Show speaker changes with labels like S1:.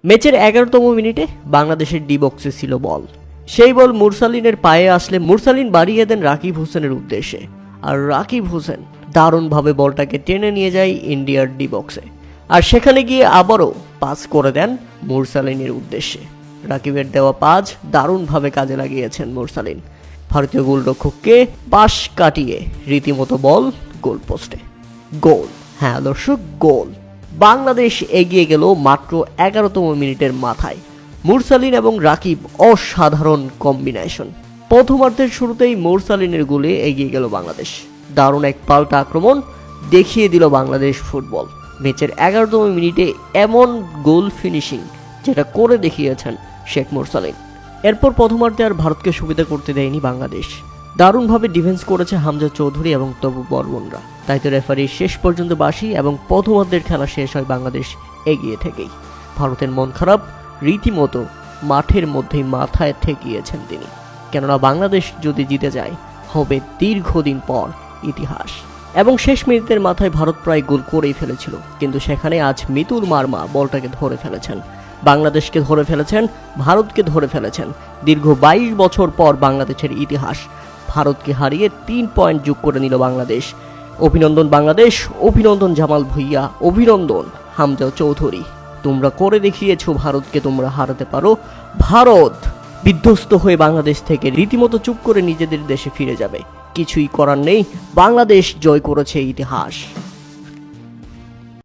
S1: ম্যাচের 11তম মিনিটে বাংলাদেশের ডি বক্সে ছিল বল। সেই বল মুরসালিনের পায়ে আসলে মুরসালিন বাড়িয়ে দেন রাকিব হোসেনের উদ্দেশ্যে, আর রাকিব হোসেন দারুণভাবে বলটাকে টেনে নিয়ে যায় ইন্ডিয়ার ডি বক্সে, আর সেখানে গিয়ে আবারও পাস করে দেন মুরসালিনের উদ্দেশ্যে। রাকিবের দেওয়া পাস দারুণভাবে কাজে লাগিয়েছেন মুরসালিন। ভারতীয় গোলরক্ষককে পাশ কাটিয়ে রীতিমতো বল গোলপোস্টে। গোল, হ্যাঁ দর্শক, গোল। বাংলাদেশ এগিয়ে গেল মাত্র 11তম মিনিটের মাথায়। মুরসালিন এবং রাকিব অসাধারণ কম্বিনেশন। প্রথমার্ধের শুরুতেই মুরসালিনের গোলে এগিয়ে গেল বাংলাদেশ। দারুণ এক পাল্টা আক্রমণ দেখিয়ে দিল বাংলাদেশ ফুটবল। ম্যাচের 11তম মিনিটে এমন গোল ফিনিশিং যেটা করে দেখিয়েছেন শেখ মুরসালিন। এরপর প্রথমার্ধে আর ভারতকে সুবিধা করতে দেয়নি বাংলাদেশ। দারুণভাবে ডিফেন্স করেছে হামজা চৌধুরী এবং তবু বর্মনরা। তাই তো রেফারি শেষ পর্যন্ত বাঁশি এবং প্রথমার্ধের খেলা শেষ হয় বাংলাদেশ এগিয়ে থেকেই। ভারতের মন খারাপ রীতিমতো মাঠের মধ্যেই মাথায় ঠেকিয়েছেন তিনি, কেননা বাংলাদেশ যদি জিতে যায় হবে দীর্ঘদিন পর ইতিহাস। এবং শেষ মিনিটের মাথায় ভারত প্রায় গোল করেই ফেলেছিল, কিন্তু সেখানে আজ মিতুল মার্মা বলটাকে ধরে ফেলেছেন, বাংলাদেশকে ধরে ফেলেছেন, ভারতকে ধরে ফেলেছেন। দীর্ঘ 22 বছর পর বাংলাদেশের ইতিহাস ভারতকে হারিয়ে 3 পয়েন্ট যোগ করে নিল বাংলাদেশ। অভিনন্দন বাংলাদেশ, অভিনন্দন জামাল ভুঁইয়া, অভিনন্দন হামজা চৌধুরী। তোমরা করে দেখিয়েছো ভারতকে তোমরা হারাতে পারো। ভারত বিধ্বস্ত হয়ে বাংলাদেশ থেকে রীতিমতো চুপ করে নিজেদের দেশে ফিরে যাবে। কিছুই করার নেই, বাংলাদেশ জয় করেছে ইতিহাস।